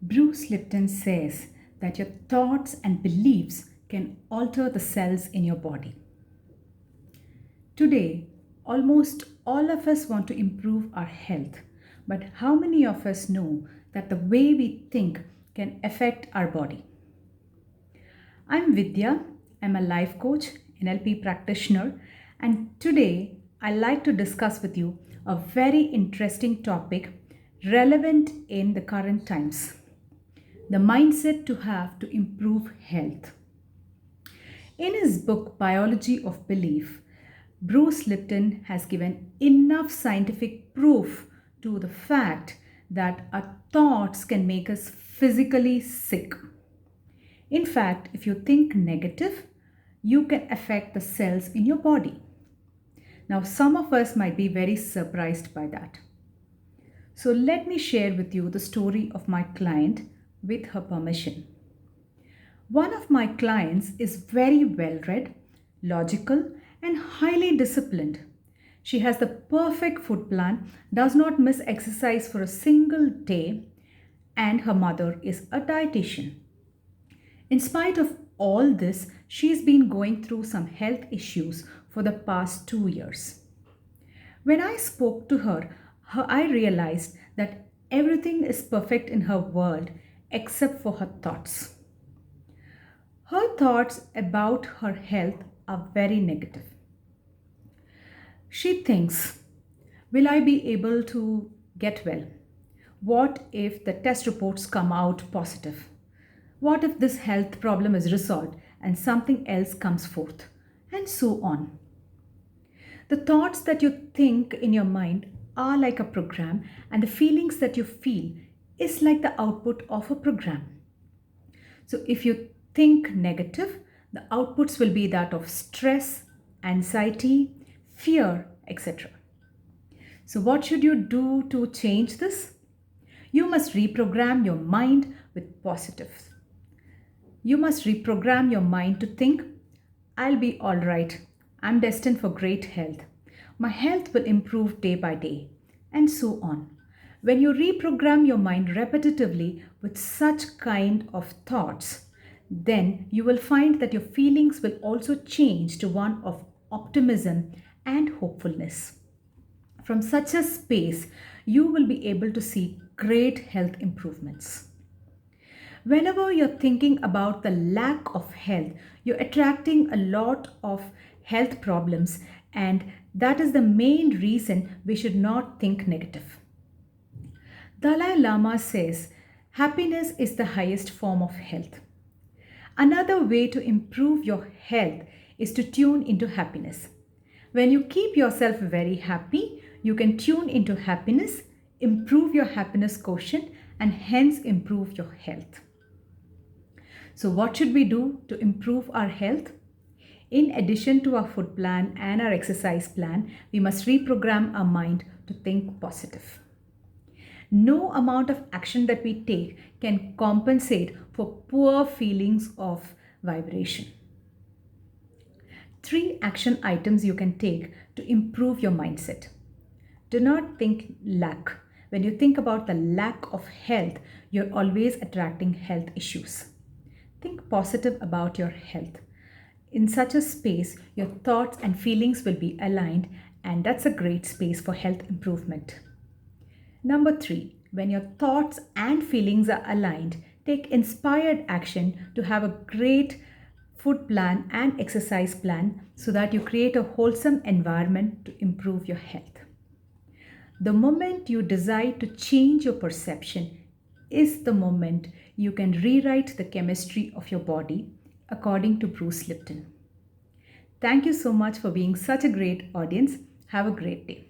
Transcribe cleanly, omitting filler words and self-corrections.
Bruce Lipton says that your thoughts and beliefs can alter the cells in your body. Today, almost all of us want to improve our health, but how many of us know that the way we think can affect our body? I'm Vidya, I'm a life coach, NLP practitioner, and today I'd like to discuss with you a very interesting topic relevant in the current times: the mindset to have to improve health. In his book Biology of Belief, Bruce Lipton has given enough scientific proof to the fact that our thoughts can make us physically sick. In fact, if you think negative, you can affect the cells in your body. Now, some of us might be very surprised by that. So, let me share with you the story of my client with her permission. One of my clients is very well read, logical, and highly disciplined. She has the perfect food plan, does not miss exercise for a single day, and her mother is a dietitian. In spite of all this, she's been going through some health issues for the past 2 years. When I spoke to her, I realized that everything is perfect in her world except for her thoughts. Her thoughts about her health are very negative. She thinks, will I be able to get well? What if the test reports come out positive? What if this health problem is resolved and something else comes forth? And so on. The thoughts that you think in your mind are like a program, and the feelings that you feel is like the output of a program. So if you think negative, the outputs will be that of stress, anxiety, fear, etc. So what should you do to change this? You must reprogram your mind with positive. You must reprogram your mind to think, I'll be all right. I'm destined for great health. My health will improve day by day, and so on. When you reprogram your mind repetitively with such kind of thoughts, then you will find that your feelings will also change to one of optimism and hopefulness. From such a space, you will be able to see great health improvements. Whenever you're thinking about the lack of health, you're attracting a lot of health problems, and that is the main reason we should not think negative. Dalai Lama says happiness is the highest form of health. Another way to improve your health is to tune into happiness. When you keep yourself very happy, you can tune into happiness, improve your happiness quotient, and hence improve your health. So, what should we do to improve our health? In addition to our food plan and our exercise plan, we must reprogram our mind to think positive. No amount of action that we take can compensate for poor feelings of vibration. 3 action items you can take to improve your mindset. Do not think lack. When you think about the lack of health, you're always attracting health issues. Think positive about your health. In such a space, your thoughts and feelings will be aligned, and that's a great space for health improvement. Number 3, when your thoughts and feelings are aligned, take inspired action to have a great food plan and exercise plan so that you create a wholesome environment to improve your health. The moment you decide to change your perception is the moment you can rewrite the chemistry of your body, according to Bruce Lipton. Thank you so much for being such a great audience. Have a great day.